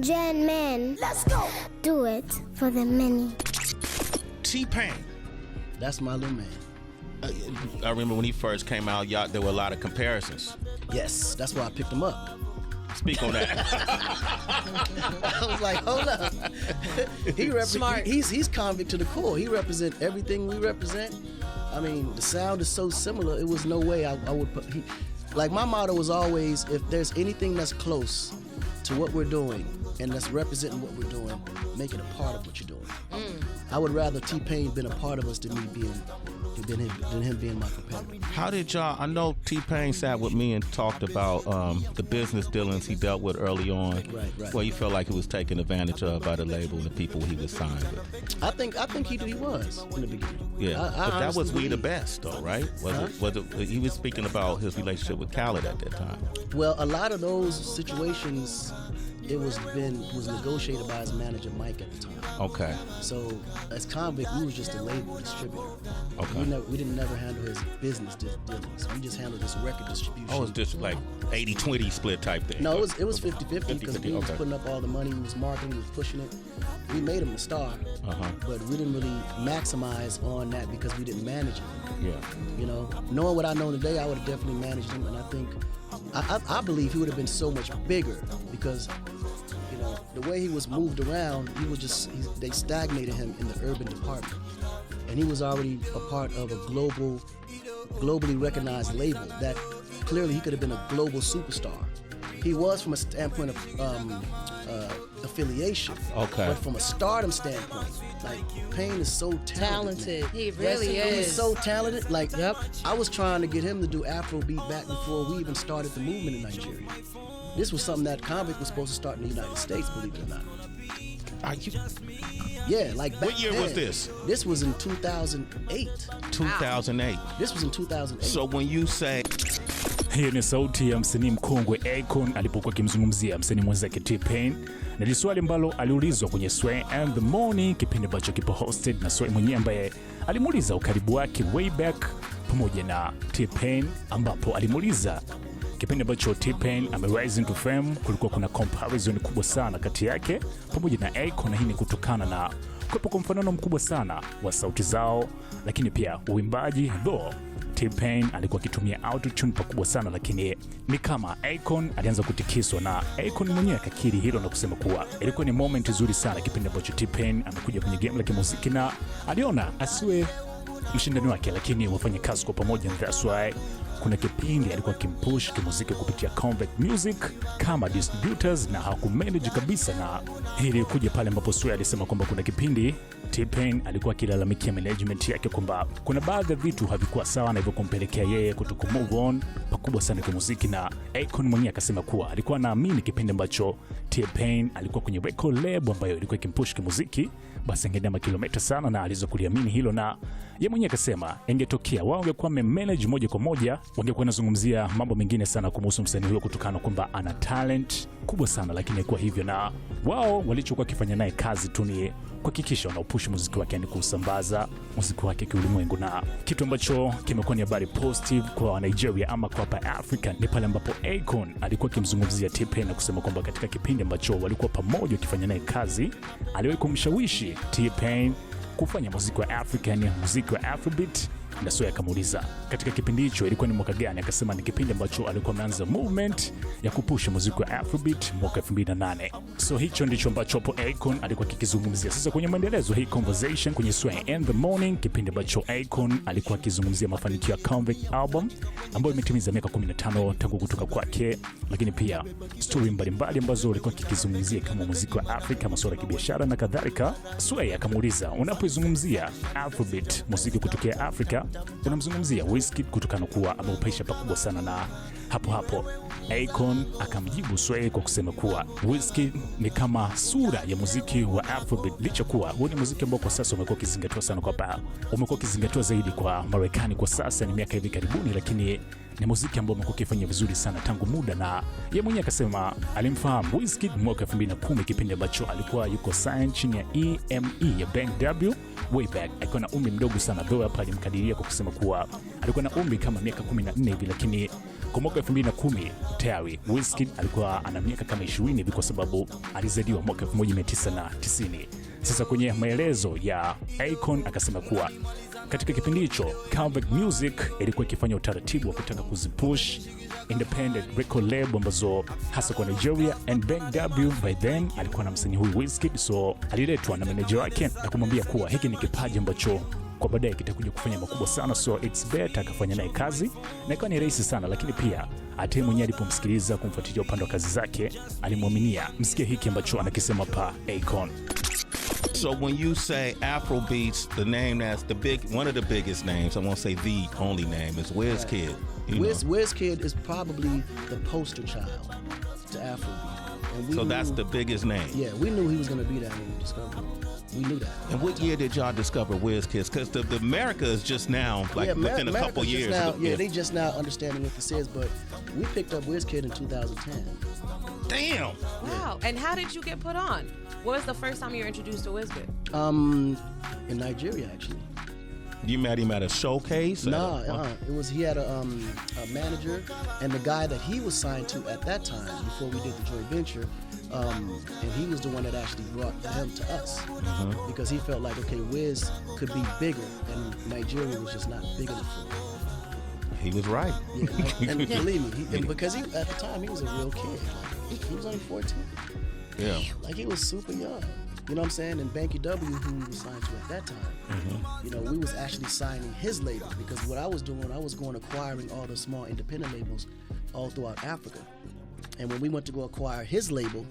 Jen Man. Let's go. Do it for the many. T-Pain. That's my little man. I remember when he first came out, y'all, there were a lot of comparisons. Yes, that's why I picked him up. Speak on that. I was like, hold up. Smart. He's convict to the core. He represents everything we represent. I mean, the sound is so similar. It was no way I would put. Like my motto was always, if there's anything that's close to what we're doing and that's representing what we're doing, make it a part of what you're doing. I would rather T-Pain been a part of us than him being my competitor. How did y'all? I know T-Pain sat with me and talked about the business dealings he dealt with early on, right. where he felt like he was taken advantage of by the label and the people he was signed with. I think he was in the beginning. Yeah, but that was We the Best, though, right? Was it? He was speaking about his relationship with Khaled at that time. Well, a lot of those situations, it was negotiated by his manager Mike at the time. Okay. So as Convict, we was just a label distributor. Okay. We didn't never handle his business dealings. We just handled his record distribution. Oh, it was just like 80-20 split type thing. No, it was 50-50 because we was okay. putting up all the money, we was marketing, we was pushing it. We made him a star, but we didn't really maximize on that because we didn't manage him. Yeah. You know, knowing what I know today, I would have definitely managed him, and I think, I believe he would have been so much bigger because, you know, the way he was moved around, they stagnated him in the urban department. And he was already a part of a globally recognized label that clearly he could have been a global superstar. He was from a standpoint of affiliation, but from a stardom standpoint, like Pain is so talented. He really is. He's so talented. Like, I was trying to get him to do Afrobeat back before we even started the movement in Nigeria. This was something that Convict was supposed to start in the United States, believe it or not. Yeah, like back What year then, was this? This was in 2008. 2008. This was in 2008. So when you say hiyo ni sauti ya msanii mkongwe AKON alipokuwa akimzungumzia msanii mwenzake T-Pain, na ni swali ambalo aliulizwa kwenye Sway and the Morning, kipindi ambacho kipo hosted na Sway mwenyewe, ambaye alimuuliza ukaribu wake way back pamoja na T-Pain, ambapo alimuuliza kipindi ambacho T-Pain rise into fame, kulikuwa kuna comparison kubwa sana kati yake pamoja na AKON, na hii ni kutokana na kuwepo kwa mfanano mkubwa sana wa sauti zao, lakini pia uimbaji. Though T-Pain alikuwa akitumia autotune pakubwa sana, lakini ni kama AKON alianza kutikiswa, na AKON mwenyewe akakiri hilo na kusema kuwa ilikuwa ni moment nzuri sana kipindi ambacho T-Pain amekuja kwenye game la kimuziki, na aliona asiwe mshindani wake, lakini wafanye kazi kwa pamoja. That's why kuna kipindi alikuwa kimpush kimuziki kupitia Convict Music kama distributors, na hakumanage kabisa, na hili kuja pale ambapo Sway alisema kwamba kuna kipindi T-Pain alikuwa akilalamikia management yake kwamba kuna baadhi ya vitu havikuwa sawa, na hivyo kumpelekea yeye kutoku move on pakubwa sana kimuziki, na AKON mwenyewe akasema kuwa alikuwa anaamini kipindi ambacho T-Pain alikuwa kwenye record label ambayo ilikuwa ikimpush kimuziki, basi angeenda makilomita sana, na alizo kuliamini hilo, na yeye mwenyewe akasema ingetokea wao wangekuwa manage moja kwa moja, wangekuwa nazungumzia mambo mengine sana kumhusu msanii huyo kutokana kwamba ana talent kubwa sana, lakini kwa hivyo na wao walichokuwa kifanya naye kazi tu ni kuhakikisha wanaopush muziki wake, yani kusambaza muziki wake kiulimwengu, na kitu ambacho kimekuwa ni habari positive kwa Nigeria ama kwa hapa Africa ni pale ambapo AKON alikuwa akimzungumzia T-Pain na kusema kwamba katika kipindi ambacho walikuwa pamoja wakifanya naye kazi, aliwahi kumshawishi T-Pain kufanya muziki wa African, muziki wa Afrobeat. Na Sway akamuuliza katika kipindi hicho ilikuwa ni mwaka gani, akasema ni kipindi ambacho alikuwa ameanza movement ya kupusha muziki wa Afrobeat mwaka 2008. So hicho ndicho ambacho hapo AKON alikuwa kikizungumzia. Sasa kwenye maendelezo hii conversation kwenye Sway and the Morning, kipindi ambacho AKON alikuwa akizungumzia mafanikio ya Convict album ambayo imetimiza miaka 15 tangu kutoka kwake, lakini pia story mbalimbali ambazo alikuwa akizungumzia kama muziki wa Afrika, masuala ya kibiashara na kadhalika. Sway akamuuliza, unapozungumzia Afrobeat, muziki kutokea Afrika, unamzungumzia Wizkid kutokana kuwa ameupaisha pakubwa sana, na hapo AKON akamjibu Sway kwa kusema kuwa Wizkid ni kama sura ya muziki wa Afrobeat, licha kuwa huo ni muziki ambao kwa sasa umekuwa ukizingatiwa sana umekuwa ukizingatiwa zaidi kwa Marekani kwa sasa, ni miaka hivi karibuni, lakini ni muziki ambao umekuwa ukifanya vizuri sana tangu muda. Na yeye mwenyewe akasema alimfahamu Wizkid mwaka 2010 kipindi ambacho alikuwa yuko sign chini ya EME ya Bank W way back. Alikuwa na umri mdogo sana, though hapa alimkadiria kwa kusema kuwa alikuwa na umri kama miaka 14 hivi, lakini Kwa mwaka 2010 tayari Wizkid alikuwa ana miaka kama 20 hivi kwa sababu alizaliwa mwaka 1990. Sasa kwenye maelezo ya AKON akasema kuwa katika kipindi hicho Calvert Music ilikuwa ikifanya utaratibu wa kutaka kuzipush independent record label ambazo hasa kwa Nigeria, and Bank W by then alikuwa na msanii huyu Wizkid, so aliletwa na manager wake na kumwambia kuwa hiki ni kipaji ambacho kwa baadaye kitakuja kufanya makubwa sana, so it's better akafanya naye kazi, na ikawa ni rahisi sana. Lakini pia hata mwenyewe alipomsikiliza kumfuatilia upande wa kazi zake alimwaminia. Msikie hiki ambacho anakisema pa AKON. So when you say Afrobeats, the name that's one of the biggest names, I won't say the only name, is Wizkid. Wizkid is probably the poster child to Afrobeat. So that's the biggest name. Yeah, we knew he was going to be that when we discovered him. We knew that. And what year did y'all discover Wizkid? Because the America is just now, like within a couple years. They just now understanding what this is, but we picked up Wizkid in 2010. Damn. Wow. And how did you get put on? What was the first time you were introduced to Wizkid? In Nigeria, actually. You met him at a showcase? It was, he had a manager, and the guy that he was signed to at that time, before we did the joint venture, and he was the one that actually brought him to us, because he felt like, okay, Wiz could be bigger, and Nigeria was just not big enough for him. He was right. Yeah, and believe me, because at the time he was a real kid. Like, he was only 14. Yeah. Like, he was super young. You know what I'm saying? And Banky W, who we were signed to at that time, you know, we was actually signing his label, because what I was doing, I was going acquiring all the small independent labels all throughout Africa. And when we went to go acquire his label,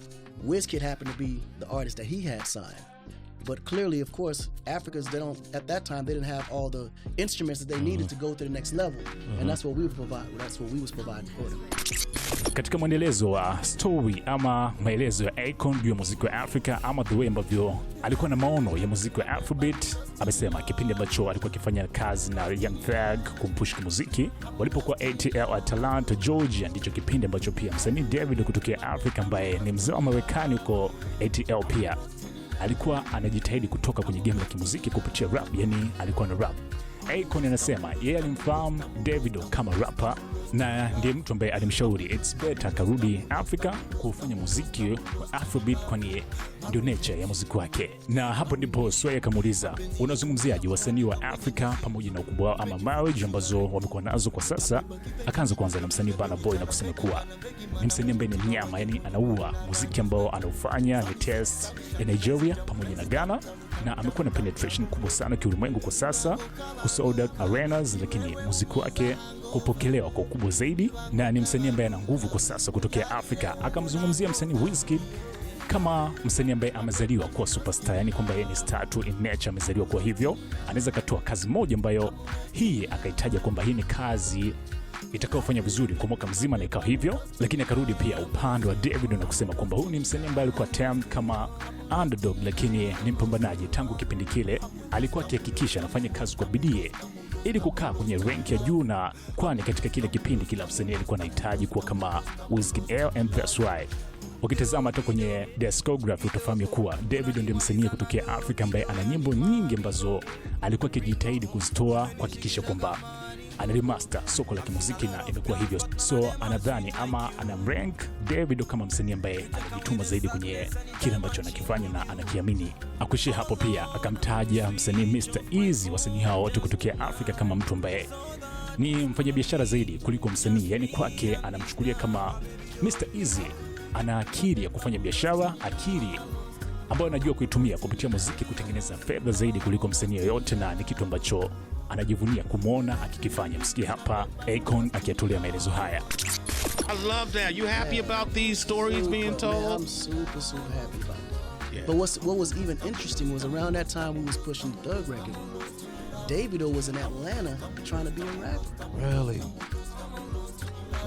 Wizkid happened to be the artist that he had signed. But clearly, of course, Africans, at that time, they didn't have all the instruments that they needed to go to the next level. And that's what we would provide. That's what we was providing for them. Katika mwendelezo wa story ama maelezo ya AKON juu ya muziki wa Afrika ama the way ambavyo alikuwa na maono ya muziki wa Afrobeat, amesema kipindi ambacho alikuwa akifanya kazi na Young Thug kumpush muziki walipokuwa ATL Atlanta, Georgia, ndicho kipindi ambacho pia msanii Davido kutokea Afrika ambaye ni mzao wa Marekani huko ATL pia alikuwa anajitahidi kutoka kwenye game la kimuziki kupitia rap, yani alikuwa na rap. AKON anasema yeye alimfahamu Davido kama rapper na ndiye mtu ambaye alimshauri it's better akarudi Afrika kufanya muziki wa Afrobeat, kwani ndio nature ya muziki wake. Na hapo ndipo Sway akamuuliza, unazungumziaje wasanii wa Afrika pamoja na ukubwa wao ama marriage ambazo wamekuwa nazo kwa sasa? Akaanza kwanza na msanii Burna Boy na kusema kuwa ni msanii ambaye ni mnyama, yani anaua. Muziki ambao anaufanya ni test ya Nigeria pamoja na Ghana, na amekuwa na penetration kubwa sana kiulimwengu kwa sasa, kusold out arenas, lakini muziki wake kupokelewa kwa ukubwa zaidi, na ni msanii ambaye ana nguvu kwa sasa kutokea Afrika. Akamzungumzia msanii Wizkid kama msanii ambaye amezaliwa kuwa superstar, yani kwamba yeye ni star to in nature, amezaliwa kwa hivyo anaweza katoa kazi moja ambayo hii akaitaja kwamba hii ni kazi itakayofanya vizuri kwa mwaka mzima, na ikawa hivyo. Lakini akarudi pia upande wa Davido na kusema kwamba huyu ni msanii ambaye alikuwa term kama underdog, lakini ni mpambanaji. Tangu kipindi kile alikuwa akihakikisha anafanya kazi kwa bidii ili kukaa kwenye rank ya juu, na kwani katika kile kipindi kila msanii alikuwa anahitaji kuwa kama Wizkid, and that's why ukitazama hata kwenye discography utafahamu kuwa Davido ndiye msanii kutokea Afrika ambaye ana nyimbo nyingi ambazo alikuwa akijitahidi kuzitoa kuhakikisha kwamba ana remaster soko la kimuziki, na imekuwa hivyo. So anadhani ama anamrank Davido kama msanii ambaye anajituma zaidi kwenye kile ambacho anakifanya na anakiamini. Akuishia hapo, pia akamtaja msanii Mr Easy, wasanii hao wote kutokea Afrika, kama mtu ambaye ni mfanyabiashara zaidi kuliko msanii. Yani kwake anamchukulia kama Mr Easy ana akili ya kufanya biashara, akili ambayo anajua kuitumia kupitia muziki kutengeneza fedha zaidi kuliko msanii yoyote, na ni kitu ambacho anajivunia kumwona akikifanya. Msikie hapa AKON akiyatolea maelezo haya. I love that. You happy about these stories being told? Man, I'm super happy about that. Yeah. But what was even interesting was around that time we was pushing the Doug record, Davido was in Atlanta trying to be a rapper. Really?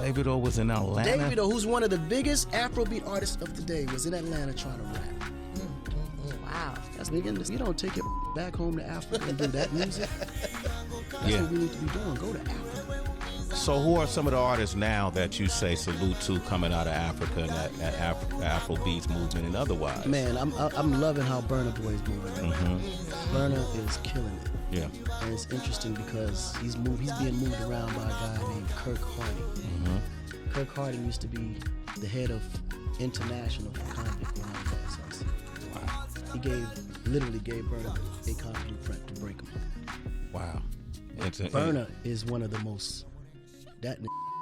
Davido was in Atlanta? Davido, who's one of the biggest Afrobeat artists of the day, was in Atlanta trying to rap. Wow. That's big. You don't take it back home to Africa and do that music. That's what we need to be doing. Go to Africa. So who are some of the artists now that you say salute to coming out of Africa and that Afro beats movement and otherwise? Man, I'm loving how Burna Boy is moving. Mm-hmm. Burna is killing it. Yeah. And it's interesting because he's being moved around by a guy named Kirk Harding. Mm-hmm. Kirk Harding used to be the head of International for Convict when I was at Sunset. Wow. He literally gave Burna AKON blueprint to break him. Wow. Burna is one of the most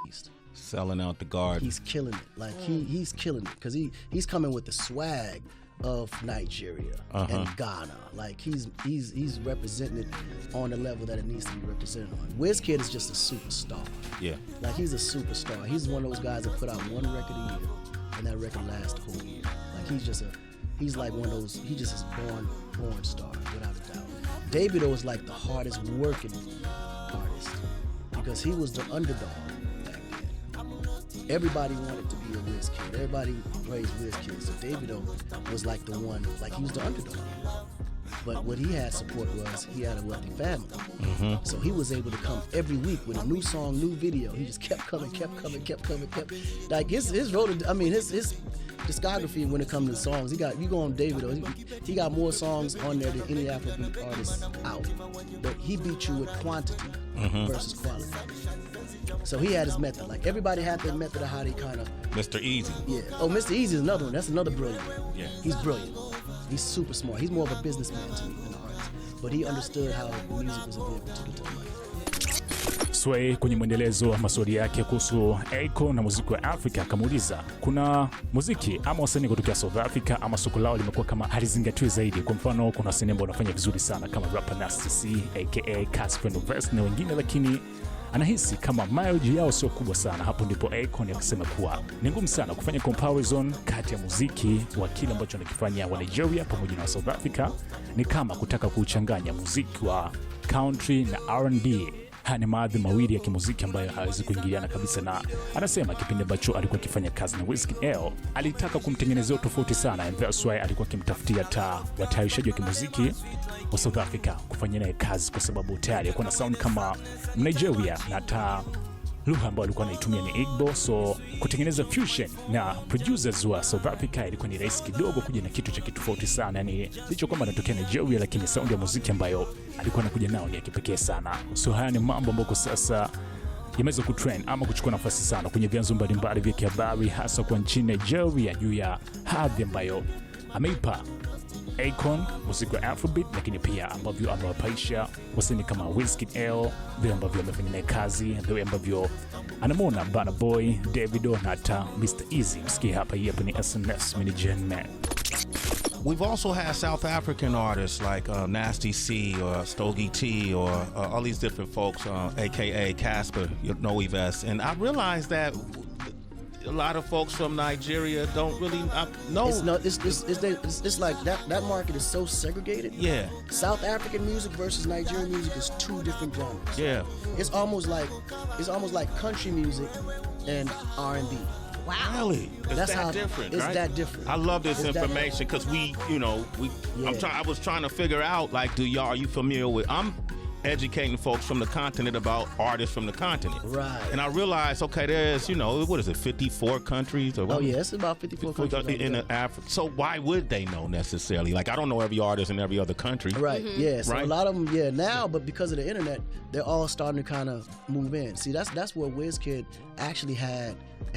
beast. Selling out the garden. He's killing it. Like he's killing it because he's coming with the swag of Nigeria and Ghana. Like he's representing it on the level that it needs to be represented on. Wizkid is just a superstar. Yeah. Like he's a superstar. He's one of those guys that put out one record a year, and that record lasts the whole year. Like he's like one of those. He just is born star without a doubt. Davido is like the hardest working artist because he was the underdog back then. Everybody wanted to be a Wizkid. Everybody praised Wizkid. So Davido was like the one, like he was the underdog. But what he had support was he had a wealthy family. Mm-hmm. So he was able to come every week with a new song, new video. He just kept coming. Like his discography when it comes to songs, you go on Davido, he got more songs on there than any Afrobeat artist out. But he beat you with quantity versus quality. So he had his method. Like everybody had their method of how they kind of. Mr. Easy. Yeah. Oh, Mr. Easy is another one. That's another brilliant one. Yeah. He's brilliant. He's super smart. He's more of a businessman to me than an artist. But he understood how music was a vehicle to get to the money. Sway kwenye mwendelezo wa maswali yake kuhusu AKON na muziki wa Afrika akamuuliza kuna muziki ama wasanii kutokea South Africa ama soko lao limekuwa kama halizingatiwi zaidi. Kwa mfano kuna wasanii ambao wanafanya vizuri sana kama rapper Nasty C, aka Casper Novest na wengine, lakini anahisi kama mileage yao sio kubwa sana. Hapo ndipo AKON akasema kuwa ni ngumu sana kufanya comparison kati ya muziki wa kile ambacho anakifanya wa Nigeria pamoja na South Africa. Ni kama kutaka kuchanganya muziki wa country na R&B. Ni maadhi mawili ya kimuziki ambayo hawezi kuingiliana kabisa, na anasema kipindi ambacho alikuwa akifanya kazi na Wizkid alitaka kumtengenezea tofauti sana, and that's why alikuwa akimtafutia watayarishaji wa kimuziki wa South Africa kufanya naye kazi, kwa sababu tayari alikuwa na sound kama Nigeria na lugha ambayo alikuwa anaitumia ni Igbo. So kutengeneza fusion na producers wa South Africa ilikuwa ni rahisi kidogo kuja na kitu cha kitofauti sana. Yani licho kwamba anatokea Nigeria, lakini sound ya muziki ambayo alikuwa anakuja nao ni ya kipekee sana. So haya ni mambo ambayo sasa yameweza kutrend ama kuchukua nafasi sana kwenye vyanzo mbalimbali vya habari, hasa kwa nchini Nigeria, juu ya hadhi ambayo ameipa AKON muziki wa Afrobeat, lakini pia ambavyo amewapaisha wasanii kama Wizkid, vile ambavyo amefanya naye kazi, vile ambavyo anamwona Burna Boy, Davido na hata Mr. Easy. Msikie hapa, hii hapa ni SNS Minigen Man. We've also had South African artists like Nasty C or Stogie T or all these different folks, aka Casper, Novest, and I realized that a lot of folks from Nigeria don't really know. It's like that market is so segregated. Yeah. South African music versus Nigerian music is two different genres. Yeah. It's almost like country music and R&B. Wow. Really? It's different. It's right? that different. I love this information because I was trying to figure out, like, are you familiar with? I'm educating folks from the continent about artists from the continent. Right. And I realized, okay, there's, 54 countries or what? Oh yeah, it's about 54 countries in Africa. So why would they know necessarily? Like, I don't know every artist in every other country. Right. Yeah. So right? a lot of them, now, but because of the internet, they're all starting to kind of move in. See, that's where Wizkid actually had an